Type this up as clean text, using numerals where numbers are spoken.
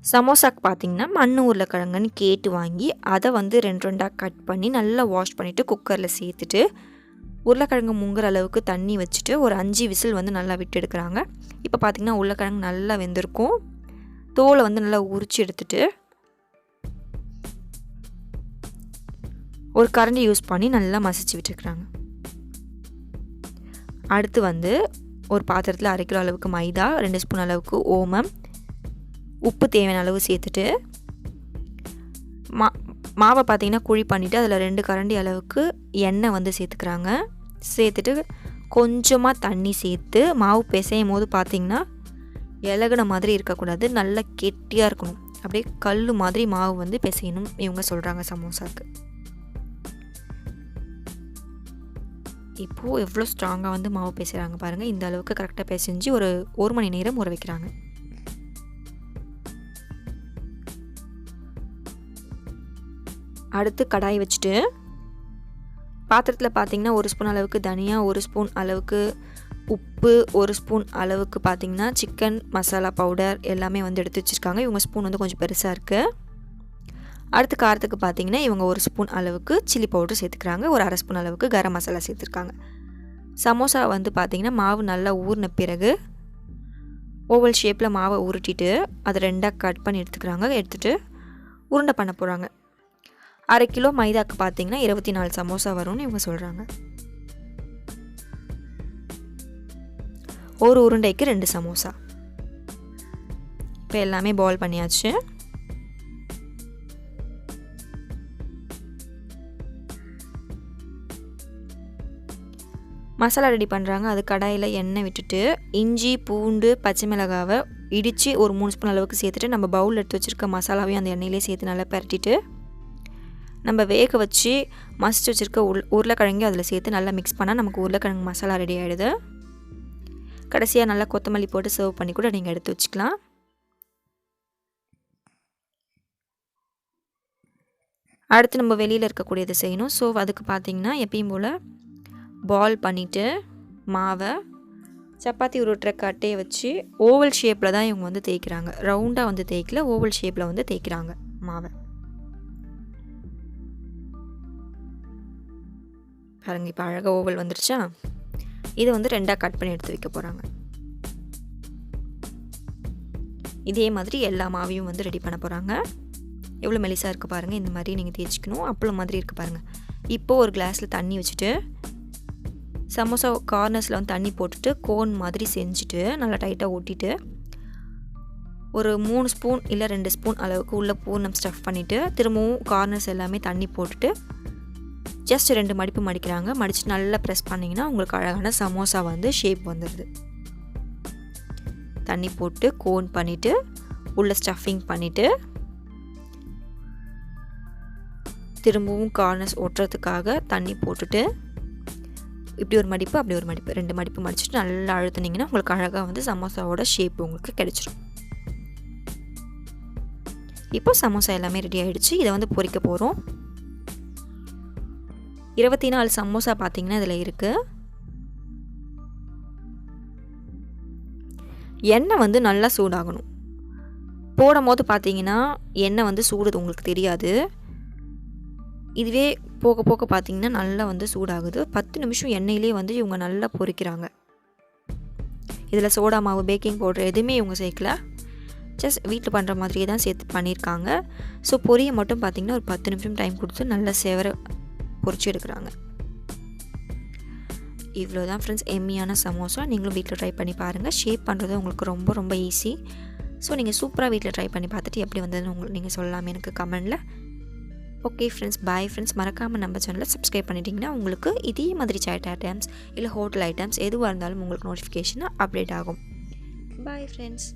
சமோசாக்கு பார்த்திங்கன்னா மண் உருளைக்கிழங்குன்னு கேட்டு வாங்கி அதை வந்து 2 கட் பண்ணி நல்லா வாஷ் பண்ணிவிட்டு குக்கரில் சேர்த்துட்டு உருளைக்கிழங்கு முங்குற அளவுக்கு தண்ணி வச்சுட்டு ஒரு 5 விசில் வந்து நல்லா விட்டு எடுக்கிறாங்க. இப்போ பார்த்திங்கன்னா உருளைக்கிழங்கு நல்லா வெந்திருக்கும். தோலை வந்து நல்லா உரித்து எடுத்துட்டு ஒரு கரண்டி யூஸ் பண்ணி நல்லா மசிச்சு விட்டுருக்குறாங்க. அடுத்து வந்து ஒரு பாத்திரத்தில் 1/2 கிலோ அளவுக்கு மைதா, 2 ஸ்பூன் அளவுக்கு ஓமம், உப்பு தேவையான அளவு சேர்த்துட்டு மாவை பார்த்திங்கன்னா குழி பண்ணிவிட்டு அதில் 2 கரண்டி அளவுக்கு எண்ணெய் வந்து சேர்த்துக்கிறாங்க. சேர்த்துட்டு கொஞ்சமாக தண்ணி சேர்த்து மாவு பிசையும் போது பார்த்திங்கன்னா இலகுன மாதிரி இருக்கக்கூடாது, நல்லா கெட்டியாக இருக்கணும். அப்படியே கல் மாதிரி மாவு வந்து பிசையணும் இவங்க சொல்கிறாங்க சமோசாவுக்கு. இப்போது எவ்வளோ ஸ்ட்ராங்காக வந்து மாவு பிசைகிறாங்க பாருங்கள். இந்த அளவுக்கு கரெக்டாக பிசைஞ்சு ஒரு 1 மணி நேரம் ஊற வைக்கிறாங்க. அடுத்து கடாய் வச்சுட்டு பாத்திரத்தில் பார்த்திங்கன்னா 1 ஸ்பூன் அளவுக்கு தனியா, 1 ஸ்பூன் அளவுக்கு உப்பு, 1 ஸ்பூன் அளவுக்கு பார்த்திங்கன்னா சிக்கன் மசாலா பவுடர் எல்லாமே வந்து எடுத்து வச்சுருக்காங்க. இவங்க ஸ்பூன் வந்து கொஞ்சம் பெருசாக இருக்குது. அடுத்து காரத்துக்கு பார்த்திங்கன்னா இவங்க 1 ஸ்பூன் அளவுக்கு சில்லி பவுடர் சேர்த்துக்கிறாங்க. ஒரு 1/2 ஸ்பூன் அளவுக்கு கரம் மசாலா சேர்த்துருக்காங்க. சமோசா வந்து பார்த்திங்கன்னா மாவு நல்லா ஊறின பிறகு ஓவல் ஷேப்பில் மாவை உருட்டிட்டு அதை 2 கட் பண்ணி எடுத்துக்கிறாங்க. எடுத்துகிட்டு உருண்டை பண்ண போகிறாங்க. 1/2 கிலோ மைதாக்கு பார்த்திங்கன்னா 24 சமோசா வரும்னு இவங்க சொல்கிறாங்க. ஒரு உருண்டைக்கு 2 சமோசா. இப்போ எல்லாமே பால் பண்ணியாச்சு. மசாலா ரெடி பண்ணுறாங்க. அது கடாயில் எண்ணெய் விட்டுட்டு இஞ்சி, பூண்டு, பச்சை மிளகாவை இடித்து ஒரு 3 ஸ்பூன் அளவுக்கு சேர்த்துட்டு நம்ம பவுல் எடுத்து வச்சுருக்க மசாலாவையும் அந்த எண்ணெயிலே சேர்த்து நல்லா பரட்டிட்டு நம்ம வேக வச்சு மசிச்சு வச்சுருக்க உருளைக்கிழங்கு அதில் சேர்த்து நல்லா மிக்ஸ் பண்ணால் நமக்கு உருளைக்கிழங்கு மசாலா ரெடி ஆகிடுது. கடைசியாக நல்லா கொத்தமல்லி போட்டு சர்வ் பண்ணி கூட நீங்கள் எடுத்து வச்சுக்கலாம். அடுத்து நம்ம வெளியில் இருக்கக்கூடியது செய்யணும். ஸோ அதுக்கு பார்த்திங்கன்னா எப்பயும் போல் பால் பண்ணிவிட்டு மாவை சப்பாத்தி உருட்டுற கட்டையை வச்சு ஓவல் ஷேப்பில் தான் இவங்க வந்து தேய்க்கிறாங்க. ரவுண்டாக வந்து தேய்க்கல, ஓவல் ஷேப்பில் வந்து தேய்க்கிறாங்க மாவை. பாருங்கள், இப்போ அழகாக ஓவல் வந்துருச்சா. இதை வந்து 2 கட் பண்ணி எடுத்து வைக்க போகிறாங்க. இதே மாதிரி எல்லா மாவையும் வந்து ரெடி பண்ண போகிறாங்க. எவ்வளோ மெலிசாக இருக்குது பாருங்கள். இந்த மாதிரி நீங்கள் தேய்ச்சிக்கணும். அப்பளம் மாதிரி இருக்குது பாருங்கள். இப்போது ஒரு கிளாஸில் தண்ணி வச்சுட்டு சமோசா கார்னர்ஸில் வந்து தண்ணி போட்டுட்டு கோன் மாதிரி செஞ்சுட்டு நல்லா டைட்டாக ஒட்டிட்டு ஒரு 3 ஸ்பூன் இல்லை 2 ஸ்பூன் அளவுக்கு உள்ள பூர்ணம் ஸ்டஃப் பண்ணிவிட்டு திரும்பவும் கார்னர்ஸ் எல்லாமே தண்ணி போட்டுட்டு ஜஸ்ட் 2 மடிப்பு மடிக்கிறாங்க. மடித்து நல்லா ப்ரெஸ் பண்ணிங்கன்னா உங்களுக்கு அழகான சமோசா வந்து ஷேப் வந்துடுது. தண்ணி போட்டு கோன் பண்ணிவிட்டு உள்ள ஸ்டஃபிங் பண்ணிவிட்டு திரும்பவும் கார்னர்ஸ் ஒட்டுறதுக்காக தண்ணி போட்டுட்டு இப்படி ஒரு மடிப்பு அப்படி ஒரு மடிப்பு 2 மடிப்பு மடிச்சுட்டு நல்லா அழுத்துனீங்கன்னா உங்களுக்கு அழகாக வந்து சமோசாவோட ஷேப் உங்களுக்கு கிடைச்சிடும். இப்போ சமோசா எல்லாமே ரெடி ஆகிடுச்சு. இதை வந்து பொரிக்க போகிறோம். 24 சமோசா பார்த்திங்கன்னா இதில் இருக்குது. எண்ணெய் வந்து நல்லா சூடாகணும். போடும் போது பார்த்திங்கன்னா எண்ணெய் வந்து சூடுது உங்களுக்கு தெரியாது. இதுவே போக போக பார்த்திங்கன்னா நல்லா வந்து சூடாகுது. 10 நிமிஷம் எண்ணெயிலே வந்து இவங்க நல்லா பொரிக்கிறாங்க. இதில் சோடா மாவு, பேக்கிங் பவுடர் எதுவுமே இவங்க சேர்க்கல. ஜஸ்ட் வீட்டில் பண்ணுற மாதிரியே தான் சேர்த்து பண்ணியிருக்காங்க. ஸோ பொரியை மட்டும் பார்த்திங்கன்னா ஒரு 10 நிமிஷம் டைம் கொடுத்து நல்லா சேவர பொரிச்சு எடுக்கிறாங்க. இவ்வளோ தான் ஃப்ரெண்ட்ஸ் எம்மியான சமோசா. நீங்களும் வீட்டில் ட்ரை பண்ணி பாருங்கள். ஷேப் பண்ணுறது உங்களுக்கு ரொம்ப ரொம்ப ஈஸி. ஸோ நீங்கள் சூப்பராக வீட்டில் ட்ரை பண்ணி பார்த்துட்டு எப்படி வந்ததுன்னு உங்களுக்கு நீங்கள் சொல்லலாம் எனக்கு கமெண்டில். Okay friends, bye friends. மறக்காமல் நம்ம சேனலை சப்ஸ்கிரைப் பண்ணிட்டீங்கன்னா உங்களுக்கு இதே மாதிரி சாட் ஐட்டம்ஸ் இல்லை ஹோட்டல் ஐட்டம்ஸ் எதுவாக இருந்தாலும் உங்களுக்கு நோட்டிஃபிகேஷனாக அப்டேட் ஆகும். Bye friends.